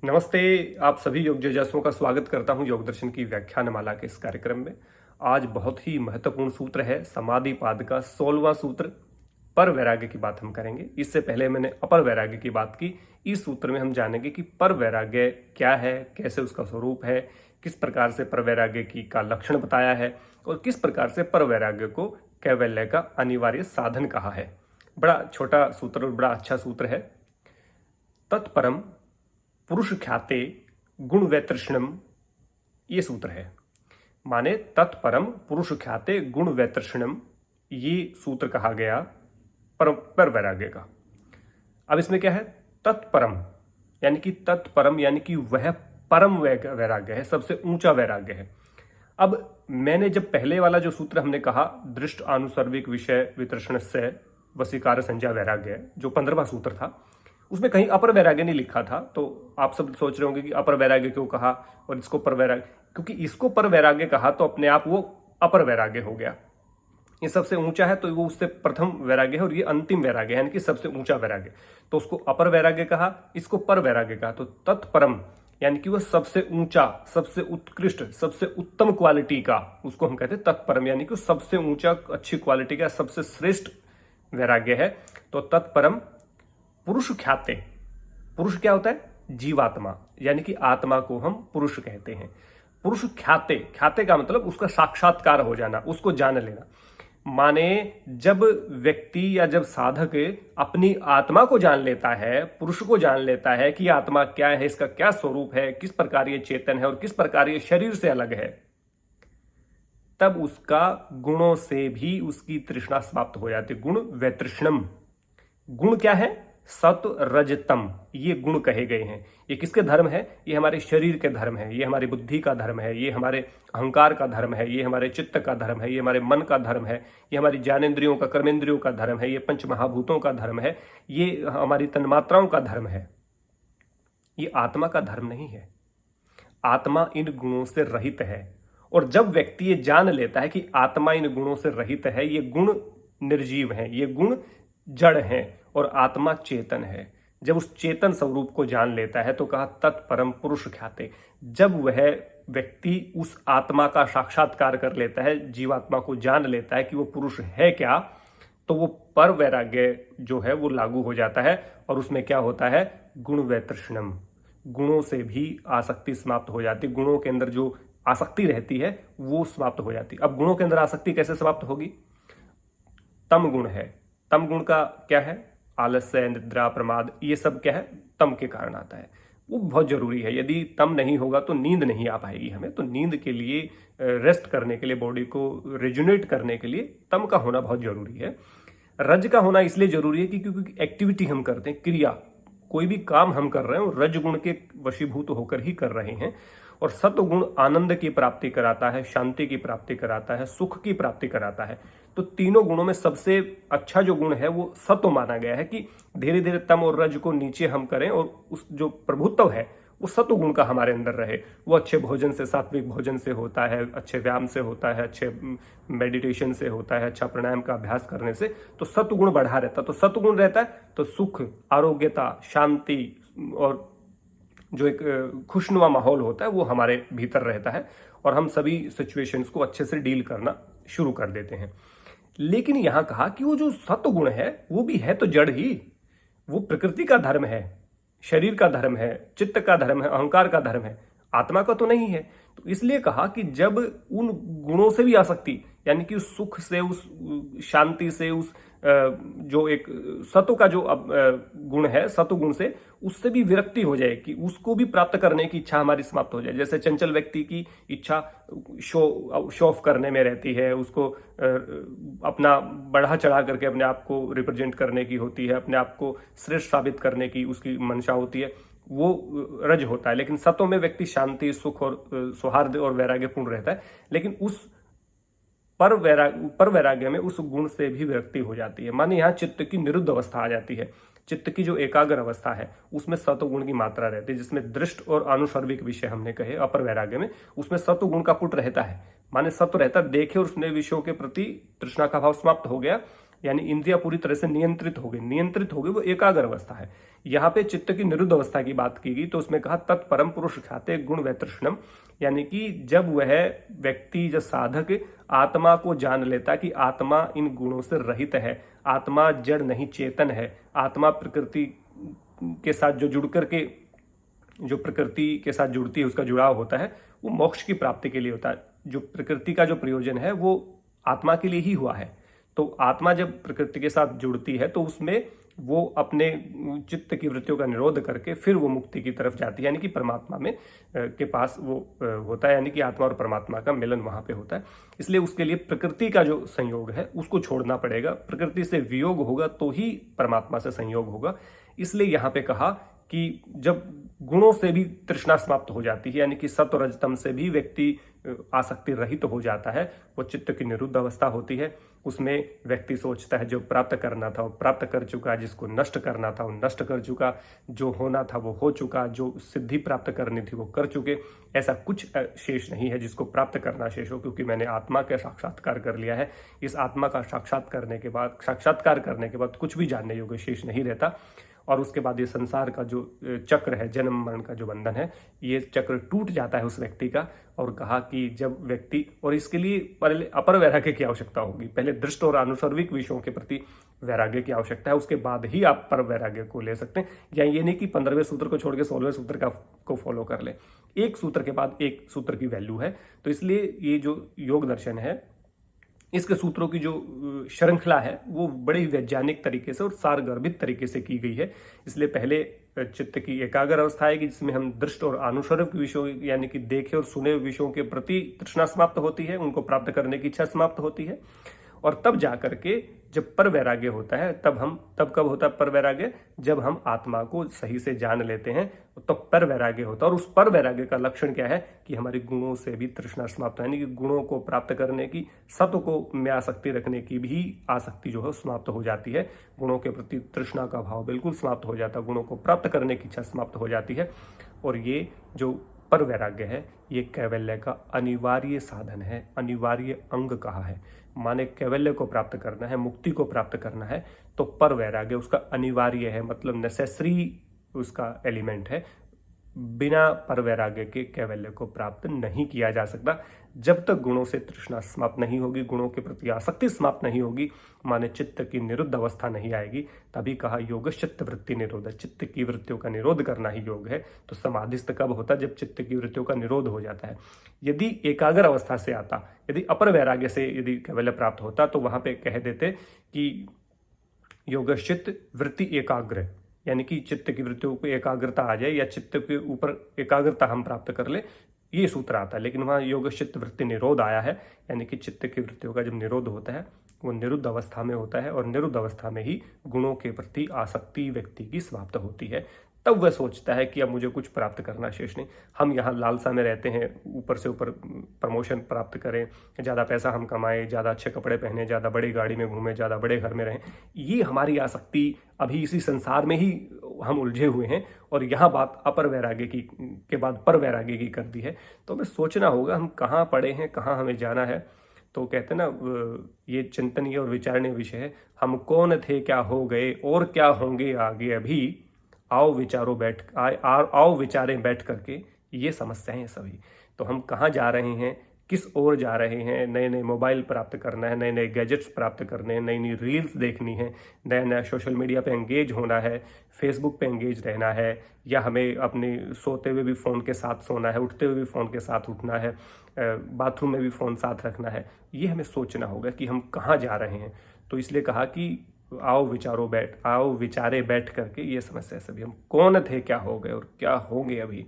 नमस्ते। आप सभी योग जिज्ञासुओं का स्वागत करता हूं योग दर्शन की व्याख्यानमाला के इस कार्यक्रम में। आज बहुत ही महत्वपूर्ण सूत्र है समाधि पाद का 16वां सूत्र, पर वैराग्य की बात हम करेंगे। इससे पहले मैंने अपर वैराग्य की बात की। इस सूत्र में हम जानेंगे कि पर वैराग्य क्या है, कैसे उसका स्वरूप है, किस प्रकार से पर वैराग्य की का लक्षण बताया है और किस प्रकार से पर वैराग्य को कैवल्य का अनिवार्य साधन कहा है। बड़ा छोटा सूत्र और बड़ा अच्छा सूत्र है। तत्परम पुरुष ख्याते गुण वैतृष्णम, ये सूत्र है। माने तत्परम पुरुष ख्याते गुण वैतृष्णम, ये सूत्र कहा गया पर वैराग्य का। अब इसमें क्या है? तत्परम यानी कि तत्परम यानी कि वह परम वैराग्य है, सबसे ऊंचा वैराग्य है। अब मैंने जब पहले वाला जो सूत्र हमने कहा, दृष्ट आनुसर्विक विषय वितृष्ण से वसीकार संज्ञा वैराग्य, जो 15वां सूत्र था, उसमें कहीं अपर वैराग्य नहीं लिखा था। तो आप सब सोच रहे होंगे कि अपर वैराग्य क्यों कहा और इसको पर वैराग्य, क्योंकि इसको पर वैराग्य कहा तो अपने आप वो अपर वैराग्य हो गया। ये सबसे ऊंचा है तो वो उससे प्रथम वैराग्य है और ये अंतिम वैराग्य है, यानी कि सबसे ऊंचा वैराग्य। तो उसको अपर वैराग्य कहा, इसको पर वैराग्य कहा। तो तत्परम यानी कि वह सबसे ऊंचा, सबसे उत्कृष्ट, सबसे उत्तम क्वालिटी का, उसको हम कहते हैं तत्परम, यानी कि सबसे ऊंचा, अच्छी क्वालिटी का, सबसे श्रेष्ठ वैराग्य है। तो तत्परम पुरुष ख्याते, पुरुष क्या होता है? जीवात्मा, यानी कि आत्मा को हम पुरुष कहते हैं। पुरुष ख्याते, ख्याते का मतलब उसका साक्षात्कार हो जाना, उसको जान लेना। माने जब व्यक्ति या जब साधक अपनी आत्मा को जान लेता है, पुरुष को जान लेता है कि आत्मा क्या है, इसका क्या स्वरूप है, किस प्रकार ये चेतन है और किस प्रकार ये शरीर से अलग है, तब उसका गुणों से भी उसकी तृष्णा समाप्त हो जाती है। गुण वैतृष्णम, गुण क्या है? सत्व रजतम, ये गुण कहे गए हैं। ये किसके धर्म है? ये हमारे शरीर के धर्म है, ये हमारी बुद्धि का धर्म है, ये हमारे अहंकार का धर्म है, ये हमारे चित्त का धर्म है, ये हमारे मन का धर्म है, ये हमारी ज्ञानेंद्रियों का, कर्मेंद्रियों का धर्म है, ये पंच महाभूतों का धर्म है, ये हमारी तन्मात्राओं का धर्म है। ये आत्मा का धर्म नहीं है। आत्मा इन गुणों से रहित है। और जब व्यक्ति ये जान लेता है कि आत्मा इन गुणों से रहित है, ये गुण निर्जीव हैं, ये गुण जड़ हैं और आत्मा चेतन है, जब उस चेतन स्वरूप को जान लेता है तो कहा तत्परम पुरुष ख्याते। जब वह व्यक्ति उस आत्मा का साक्षात्कार कर लेता है, जीवात्मा को जान लेता है कि वो पुरुष है क्या, तो वो पर वैराग्य जो है वो लागू हो जाता है और उसमें क्या होता है? गुण वैतृष्णम, गुणों से भी आसक्ति समाप्त हो जाती। गुणों के अंदर जो आसक्ति रहती है वो समाप्त हो जाती। अब गुणों के अंदर आसक्ति कैसे समाप्त होगी? तम गुण है। तम गुण का क्या है? आलस्य, निद्रा, प्रमाद, ये सब क्या है? तम के कारण आता है। वो बहुत जरूरी है। यदि तम नहीं होगा तो नींद नहीं आ पाएगी हमें। तो नींद के लिए, रेस्ट करने के लिए, बॉडी को रिजुनेट करने के लिए तम का होना बहुत जरूरी है। रज का होना इसलिए जरूरी है कि क्योंकि एक्टिविटी हम करते हैं, क्रिया, कोई भी काम हम कर रहे हैं और रज गुण के वशीभूत होकर ही कर रहे हैं। और सत्व गुण आनंद की प्राप्ति कराता है, शांति की प्राप्ति कराता है, सुख की प्राप्ति कराता है। तो तीनों गुणों में सबसे अच्छा जो गुण है वो सत्व माना गया है कि धीरे धीरे तम और रज को नीचे हम करें और उस जो प्रभुत्व है वो सत्व गुण का हमारे अंदर रहे। वो अच्छे भोजन से, सात्विक भोजन से होता है, अच्छे व्यायाम से होता है, अच्छे मेडिटेशन से होता है, अच्छा प्राणायाम का अभ्यास करने से तो सत्व गुण बढ़ा रहता है। तो सत्व गुण रहता है तो सुख, आरोग्यता, शांति और जो एक खुशनुमा माहौल होता है वो हमारे भीतर रहता है और हम सभी सिचुएशंस को अच्छे से डील करना शुरू कर देते हैं। लेकिन यहां कहा कि वो जो सत्व गुण है वो भी है तो जड़ ही, वो प्रकृति का धर्म है, शरीर का धर्म है, चित्त का धर्म है, अहंकार का धर्म है, आत्मा का तो नहीं है। तो इसलिए कहा कि जब उन गुणों से भी आसक्ति, यानी कि उस सुख से, उस शांति से, उस जो एक सत्व का जो गुण है, सत्व गुण से, उससे भी विरक्ति हो जाए कि उसको भी प्राप्त करने की इच्छा हमारी समाप्त हो जाए। जैसे चंचल व्यक्ति की इच्छा शो ऑफ करने में रहती है, उसको अपना बढ़ा चढ़ा करके अपने आप को रिप्रेजेंट करने की होती है, अपने आप को श्रेष्ठ साबित करने की उसकी मंशा होती है, वो रज होता है। लेकिन सत्व में व्यक्ति शांति, सुख और सौहार्द और वैराग्यपूर्ण रहता है। लेकिन उस पर वैराग्य में उस गुण से भी विरक्ति हो जाती है। माने यहाँ चित्त की निरुद्ध अवस्था आ जाती है। चित्त की जो एकाग्र अवस्था है उसमें सत्व गुण की मात्रा रहती है, जिसमें दृष्ट और आनुषर्विक विषय हमने कहे अपर वैराग्य में, उसमें सत्व गुण का पुट रहता है। माने सत्व रहता है, देखे और सुने विषयों के प्रति तृष्णा का भाव समाप्त हो गया, यानी इंद्रियां पूरी तरह से नियंत्रित हो गई, वो एकाग्र अवस्था है। यहाँ पे चित्त की निरुद्ध अवस्था की बात की गई, तो उसमें कहा तत्परम पुरुष ख्याते गुण वैतृष्णम, यानी कि जब वह व्यक्ति, जब साधक आत्मा को जान लेता कि आत्मा इन गुणों से रहित है, आत्मा जड़ नहीं चेतन है, आत्मा प्रकृति के साथ जो जुड़ करके, जो प्रकृति के साथ जुड़ती है, उसका जुड़ाव होता है, वो मोक्ष की प्राप्ति के लिए होता है। जो प्रकृति का जो प्रयोजन है वो आत्मा के लिए ही हुआ है। तो आत्मा जब प्रकृति के साथ जुड़ती है तो उसमें वो अपने चित्त की वृत्तियों का निरोध करके फिर वो मुक्ति की तरफ जाती है, यानी कि परमात्मा में के पास वो होता है, यानी कि आत्मा और परमात्मा का मिलन वहां पे होता है। इसलिए उसके लिए प्रकृति का जो संयोग है उसको छोड़ना पड़ेगा, प्रकृति से वियोग होगा तो ही परमात्मा से संयोग होगा। इसलिए यहाँ पे कहा कि जब गुणों से भी तृष्णा समाप्त हो जाती है, यानी कि सत्व रजतम से भी व्यक्ति आसक्ति रहित हो जाता है, वो चित्त की निरुद्ध अवस्था होती है। उसमें व्यक्ति सोचता है जो प्राप्त करना था वो प्राप्त कर चुका, जिसको नष्ट करना था वो नष्ट कर चुका, जो होना था वो हो चुका, जो सिद्धि प्राप्त करनी थी वो कर चुके। ऐसा कुछ शेष नहीं है जिसको प्राप्त करना शेष हो, क्योंकि मैंने आत्मा का साक्षात्कार कर लिया है। इस आत्मा का साक्षात्कार करने के बाद कुछ भी जानने योग्य शेष नहीं रहता। और उसके बाद ये संसार का जो चक्र है, जन्म मरण का जो बंधन है, ये चक्र टूट जाता है उस व्यक्ति का। और कहा कि जब व्यक्ति, और इसके लिए पहले अपर वैराग्य की आवश्यकता होगी, पहले दृष्ट और अनुसर्विक विषयों के प्रति वैराग्य की आवश्यकता है, उसके बाद ही आप पर वैराग्य को ले सकते हैं। या ये नहीं कि 15वें सूत्र को छोड़ के 16वें सूत्र को फॉलो कर ले, एक सूत्र के बाद एक सूत्र की वैल्यू है। तो इसलिए ये जो योग दर्शन है, इसके सूत्रों की जो श्रृंखला है वो बड़े ही वैज्ञानिक तरीके से और सारगर्भित तरीके से की गई है। इसलिए पहले चित्त की एकाग्र अवस्था आएगी जिसमें हम दृष्ट और अनुसर्ग विषयों, यानी कि देखे और सुने विषयों के प्रति तृष्णा समाप्त होती है, उनको प्राप्त करने की इच्छा समाप्त होती है। और तब जाकर के जब पर वैराग्य होता है, तब कब होता है पर वैराग्य? जब हम आत्मा को सही से जान लेते हैं तो पर वैराग्य होता है। और उस पर वैराग्य का लक्षण क्या है कि हमारी गुणों से भी तृष्णा समाप्त, यानी कि गुणों को प्राप्त करने की, सत्व को में आसक्ति रखने की भी आसक्ति जो है समाप्त हो जाती है। गुणों के प्रति तृष्णा का भाव बिल्कुल समाप्त हो जाता है, गुणों को प्राप्त करने की इच्छा समाप्त हो जाती है। और ये जो पर वैराग्य है ये कैवल्य का अनिवार्य साधन है, अनिवार्य अंग कहा है। माने कैवल्य को प्राप्त करना है, मुक्ति को प्राप्त करना है, तो पर वैराग्य उसका अनिवार्य है, मतलब नेसेसरी उसका एलिमेंट है। बिना पर वैराग्य के कैवल्य को प्राप्त नहीं किया जा सकता। जब तक गुणों से तृष्णा समाप्त नहीं होगी, गुणों के प्रति आसक्ति समाप्त नहीं होगी, माने चित्त की निरुद्ध अवस्था नहीं आएगी, तभी कहा योगश्चित्त वृत्ति निरोध, चित्त की वृत्तियों का निरोध करना ही योग है। तो समाधिस्थ कब होता है? जब चित्त की वृत्तियों का निरोध हो जाता है। यदि एकाग्र अवस्था से आता, यदि अपर वैराग्य से यदि कैवल्य प्राप्त होता तो वहां पे कह देते कि योगश्चित्त वृत्ति एकाग्र, यानी कि चित्त की वृत्तियों को एकाग्रता आ जाए या चित्त के ऊपर एकाग्रता हम प्राप्त कर ले, ये सूत्र आता है। लेकिन वहाँ योगश्चित्त वृत्ति निरोध आया है, यानी कि चित्त की वृत्तियों का जब निरोध होता है वो निरुद्ध अवस्था में होता है, और निरुद्ध अवस्था में ही गुणों के प्रति आसक्ति व्यक्ति की समाप्त होती है। तब वह सोचता है कि अब मुझे कुछ प्राप्त करना शेष नहीं। हम यहाँ लालसा में रहते हैं, ऊपर से ऊपर प्रमोशन प्राप्त करें, ज़्यादा पैसा हम कमाएं, ज़्यादा अच्छे कपड़े पहने, ज़्यादा बड़ी गाड़ी में घूमें, ज़्यादा बड़े घर में रहें। ये हमारी आसक्ति, अभी इसी संसार में ही हम उलझे हुए हैं। और यहाँ बात अपर वैराग्य की के बाद पर वैराग्य की कर दी है। तो हमें सोचना होगा हम कहाँ पड़े हैं, कहाँ हमें जाना है। तो कहते हैं ना, ये चिंतनीय और विचारणीय विषय है। हम कौन थे, क्या हो गए और क्या होंगे आगे अभी, आओ विचारें बैठ करके, ये समस्याएं हैं सभी। तो हम कहाँ जा रहे हैं, किस ओर जा रहे हैं? नए नए मोबाइल प्राप्त करना है, नए नए गैजेट्स प्राप्त करने हैं, नई नई रील्स देखनी है, नया नया सोशल मीडिया पे एंगेज होना है, फेसबुक पे एंगेज रहना है, या हमें अपने सोते हुए भी फ़ोन के साथ सोना है, उठते हुए भी फ़ोन के साथ उठना है, बाथरूम में भी फ़ोन साथ रखना है। ये हमें सोचना होगा कि हम कहाँ जा रहे हैं। तो इसलिए कहा कि आओ विचारे बैठ करके, ये समस्या सभी। हम कौन थे, क्या हो गए और क्या होंगे अभी।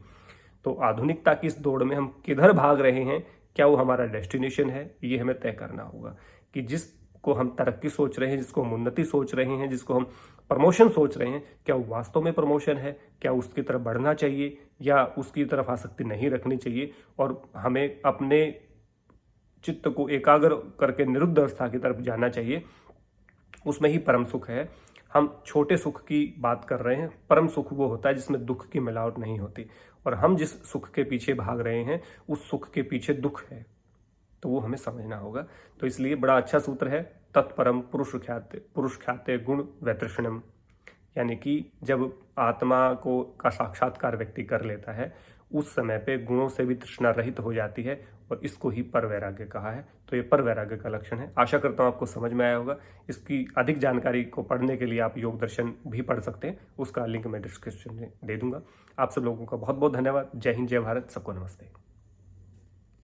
तो आधुनिकता की इस दौड़ में हम किधर भाग रहे हैं, क्या वो हमारा डेस्टिनेशन है, ये हमें तय करना होगा। कि जिसको हम तरक्की सोच रहे हैं, जिसको हम उन्नति सोच रहे हैं, जिसको हम प्रमोशन सोच रहे हैं, क्या वो वास्तव में प्रमोशन है? क्या उसकी तरफ बढ़ना चाहिए या उसकी तरफ आसक्ति नहीं रखनी चाहिए? और हमें अपने चित्त को एकाग्र करके निरुद्ध अवस्था की तरफ जाना चाहिए, उसमें ही परम सुख है। हम छोटे सुख की बात कर रहे हैं, परम सुख वो होता है जिसमें दुख की मिलावट नहीं होती। और हम जिस सुख के पीछे भाग रहे हैं उस सुख के पीछे दुख है, तो वो हमें समझना होगा। तो इसलिए बड़ा अच्छा सूत्र है, तत्परम पुरुष ख्याते गुण वैतृष्णम, यानी कि जब आत्मा को का साक्षात्कार व्यक्ति कर लेता है उस समय पे गुणों से भी तृष्णा रहित हो जाती है, और इसको ही पर वैराग्य कहा है। तो ये पर वैराग्य का लक्षण है। आशा करता हूँ आपको समझ में आया होगा। इसकी अधिक जानकारी को पढ़ने के लिए आप योग दर्शन भी पढ़ सकते हैं, उसका लिंक मैं डिस्क्रिप्शन में दे दूंगा। आप सब लोगों का बहुत बहुत धन्यवाद। जय हिंद, जय भारत, सबको नमस्ते।